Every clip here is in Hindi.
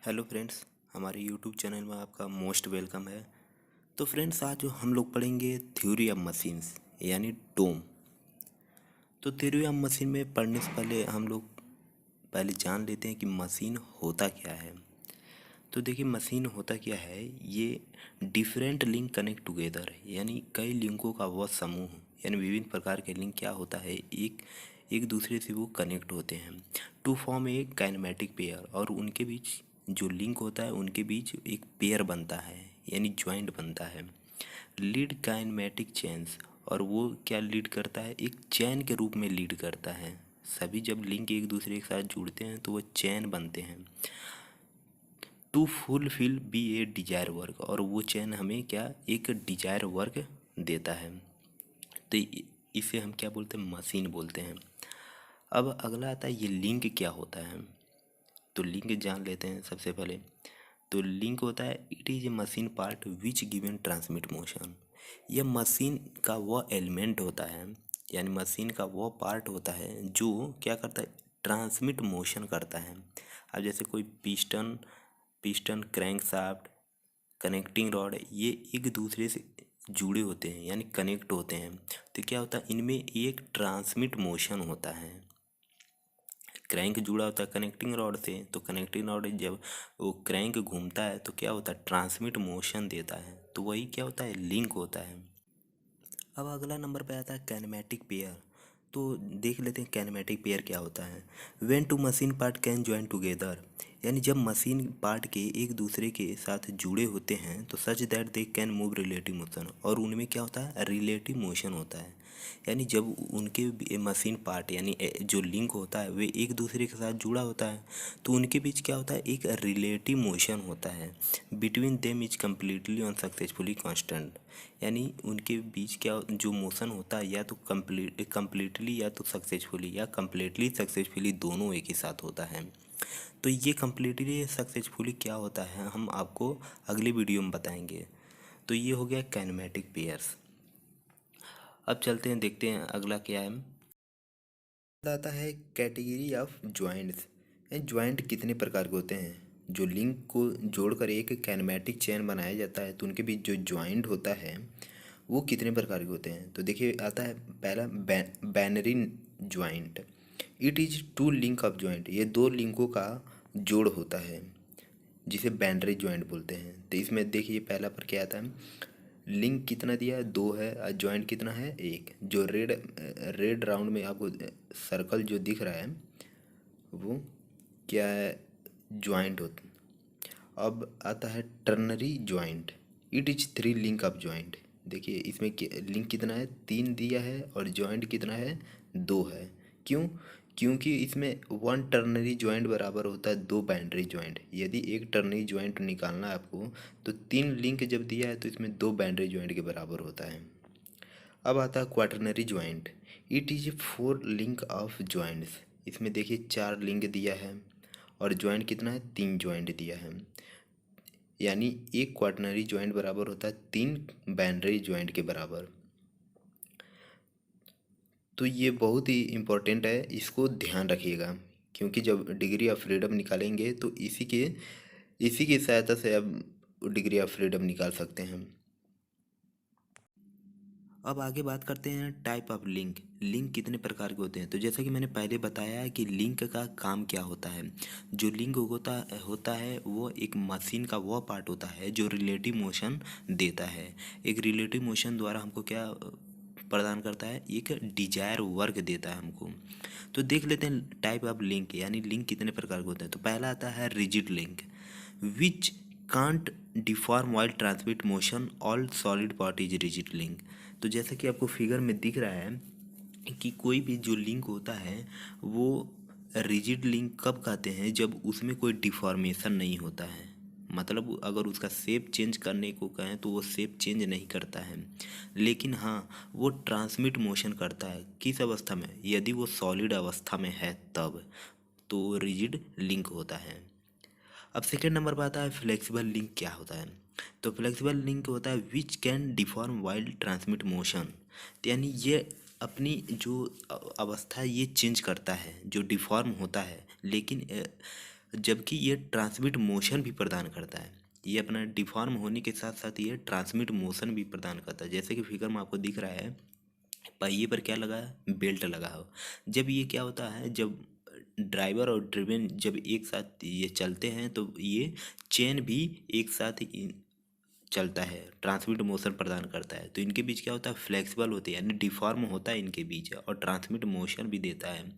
हेलो फ्रेंड्स, हमारे यूट्यूब चैनल में आपका मोस्ट वेलकम है। तो फ्रेंड्स, आज हम लोग पढ़ेंगे थ्योरी ऑफ मशीन्स यानी टोम। तो थ्योरी ऑफ मशीन में पढ़ने से पहले हम लोग पहले जान लेते हैं कि मशीन होता क्या है। तो देखिए, मशीन होता क्या है, ये डिफरेंट लिंक कनेक्ट टुगेदर यानी कई लिंकों का वह समूह, यानी विभिन्न प्रकार के लिंक क्या होता है, एक एक दूसरे से वो कनेक्ट होते हैं to form a kinematic pair, और उनके बीच जो लिंक होता है उनके बीच एक पेयर बनता है यानी ज्वाइंट बनता है। लीड काइनेमेटिक चेन्स, और वो क्या लीड करता है, एक चैन के रूप में लीड करता है। सभी जब लिंक एक दूसरे के साथ जुड़ते हैं तो वो चैन बनते हैं। To fulfil be a desire work, और वो चैन हमें क्या, एक डिजायर वर्क देता है। तो इसे हम क्या बोलते हैं, मशीन बोलते हैं। अब अगला आता है, ये लिंक क्या होता है। तो लिंक जान लेते हैं सबसे पहले। तो लिंक होता है, it is a machine part which given transmit motion. यह मशीन का वह एलिमेंट होता है, यानी मशीन का वह पार्ट होता है जो क्या करता है, ट्रांसमिट मोशन करता है। अब जैसे कोई piston piston crankshaft, connecting rod, ये एक दूसरे से जुड़े होते हैं यानी कनेक्ट होते हैं। तो क्या होता है, इनमें एक ट्रांसमिट मोशन होता है। क्रैंक जुड़ा होता है कनेक्टिंग रॉड से, तो कनेक्टिंग रॉड जब वो क्रैंक घूमता है तो क्या होता है, ट्रांसमिट मोशन देता है। तो वही क्या होता है, लिंक होता है। अब अगला नंबर पे आता है कैनेमेटिक पेयर। तो देख लेते हैं कैनेमेटिक पेयर क्या होता है। When two machine part can join together, यानी जब मशीन पार्ट के एक दूसरे के साथ जुड़े होते हैं तो such that they can move relative motion, और उनमें क्या होता है, रिलेटिव मोशन होता है। यानी जब उनके मशीन पार्ट यानी जो लिंक होता है वे एक दूसरे के साथ जुड़ा होता है तो उनके बीच क्या होता है, एक रिलेटिव मोशन होता है। Between them is completely on successfully constant, यानी उनके बीच क्या जो मोशन होता है, या तो कम्प्लीटली या तो सक्सेसफुली या कम्प्लीटली सक्सेसफुली, दोनों एक ही साथ होता है। तो ये कम्प्लीटली सक्सेसफुली क्या होता है हम आपको अगले वीडियो में बताएंगे। तो ये हो गया काइनेमेटिक पेयर्स। अब चलते हैं, देखते हैं अगला क्या है। आता है कैटेगरी ऑफ ज्वाइंट्स। ज्वाइंट कितने प्रकार के होते हैं, जो लिंक को जोड़कर एक कैनेमेटिक चेन बनाया जाता है तो उनके बीच जो ज्वाइंट होता है वो कितने प्रकार के होते हैं। तो देखिए, आता है पहला binary joint. It is two link of joint, ये दो लिंकों का जोड़ होता है जिसे बैनरी ज्वाइंट बोलते हैं। तो इसमें देखिए पहला पर क्या आता है, लिंक कितना दिया है, दो है, और ज्वाइंट कितना है, एक। जो रेड रेड राउंड में आपको सर्कल जो दिख रहा है वो क्या है, ज्वाइंट होता है। अब आता है ternary joint. It is three link of joint. देखिए इसमें लिंक कितना है, तीन दिया है, और ज्वाइंट कितना है, दो है। क्यों, क्योंकि इसमें वन टर्नरी ज्वाइंट बराबर होता है दो बाइंडरी ज्वाइंट। यदि एक टर्नरी ज्वाइंट निकालना है आपको तो तीन लिंक जब दिया है तो इसमें दो बाइंडरी ज्वाइंट के बराबर होता है। अब आता है quaternary joint. It is four link of joints. इसमें देखिए चार लिंक दिया है और ज्वाइंट कितना है, तीन ज्वाइंट दिया है। यानी एक क्वाटरनरी ज्वाइंट बराबर होता है तीन बाइनरी ज्वाइंट के बराबर। तो ये बहुत ही इम्पोर्टेंट है, इसको ध्यान रखिएगा, क्योंकि जब डिग्री ऑफ फ्रीडम निकालेंगे तो इसी की सहायता से अब डिग्री ऑफ फ्रीडम निकाल सकते हैं। अब आगे बात करते हैं टाइप ऑफ लिंक। लिंक कितने प्रकार के होते हैं। तो जैसा कि मैंने पहले बताया है कि लिंक का काम क्या होता है। जो लिंक होता होता है वो एक मशीन का वह पार्ट होता है जो रिलेटिव मोशन देता है। एक रिलेटिव मोशन द्वारा हमको क्या प्रदान करता है, एक डिजायर वर्क देता है हमको। तो देख लेते हैं टाइप ऑफ लिंक, यानी लिंक कितने प्रकार के होते हैं। तो पहला आता है rigid link, which can't deform while transmit motion, all solid part is rigid link. तो जैसा कि आपको फिगर में दिख रहा है कि कोई भी जो लिंक होता है वो रिजिड लिंक कब कहते हैं, जब उसमें कोई डिफॉर्मेशन नहीं होता है। मतलब अगर उसका शेप चेंज करने को कहें तो वो शेप चेंज नहीं करता है, लेकिन हाँ वो ट्रांसमिट मोशन करता है। किस अवस्था में, यदि वो सॉलिड अवस्था में है तब, तो रिजिड लिंक होता है। अब सेकेंड नंबर पर आता है फ्लेक्सिबल लिंक क्या होता है। तो फ्लेक्सिबल लिंक होता है which can deform while transmit motion. यानी ये अपनी जो अवस्था ये चेंज करता है, जो डिफॉर्म होता है, लेकिन जबकि ये ट्रांसमिट मोशन भी प्रदान करता है। ये अपना डिफॉर्म होने के साथ साथ ये ट्रांसमिट मोशन भी प्रदान करता है। जैसे कि फिगर में आपको दिख रहा है, पहिए पर क्या लगा है, बेल्ट लगा हो। जब ये क्या होता है, जब ड्राइवर और ड्रिवन जब एक साथ ये चलते हैं तो ये चेन भी एक साथ ही चलता है, ट्रांसमिट मोशन प्रदान करता है। तो इनके बीच क्या होता है, फ्लेक्सिबल होते हैं, यानी डिफॉर्म होता है इनके बीच, और ट्रांसमिट मोशन भी देता है।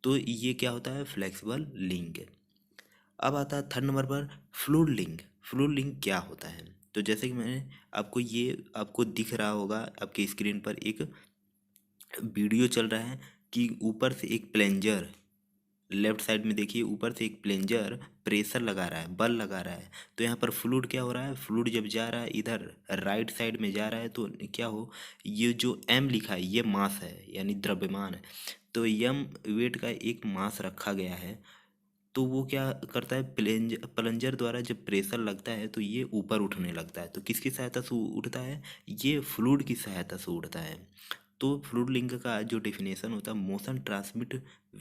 तो ये क्या होता है, फ्लेक्सिबल लिंक। अब आता है थर्ड नंबर पर फ्लूइड लिंक। फ्लूइड लिंक क्या होता है, तो जैसे कि मैंने आपको दिख रहा होगा आपके स्क्रीन पर एक वीडियो चल रहा है कि ऊपर से एक प्लेंजर, लेफ्ट साइड में देखिए ऊपर से एक प्लेंजर प्रेशर लगा रहा है, बल लगा रहा है। तो यहाँ पर फ्लूइड क्या हो रहा है, फ्लूइड जब जा रहा है इधर राइट साइड में जा रहा है तो क्या हो, ये जो एम लिखा है ये मास है, यानी द्रव्यमान है। तो यम वेट का एक मास रखा गया है। तो वो क्या करता है, प्लंजर द्वारा जब प्रेशर लगता है तो ये ऊपर उठने लगता है। तो किसकी सहायता से उठता है, ये फ्लूइड की सहायता से उठता है। तो फ्लूइड लिंक का जो डेफिनेशन होता है, motion transmit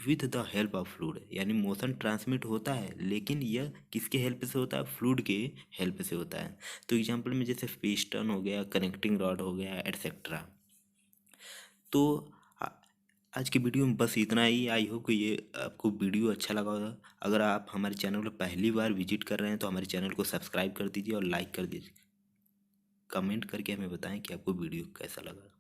with the help of fluid, यानी मोशन ट्रांसमिट होता है लेकिन यह किसके हेल्प से होता है, फ्लूइड के हेल्प से होता है। तो एग्जांपल में जैसे पिस्टन हो गया, कनेक्टिंग रॉड हो गया, एटसेट्रा। तो आ- आज की वीडियो में बस इतना ही। आई होप कि ये आपको वीडियो अच्छा लगा होगा। अगर आप हमारे चैनल को पहली बार विजिट कर रहे हैं तो हमारे चैनल को सब्सक्राइब कर दीजिए और लाइक कर दीजिए। कमेंट करके हमें बताएं कि आपको वीडियो कैसा लगा।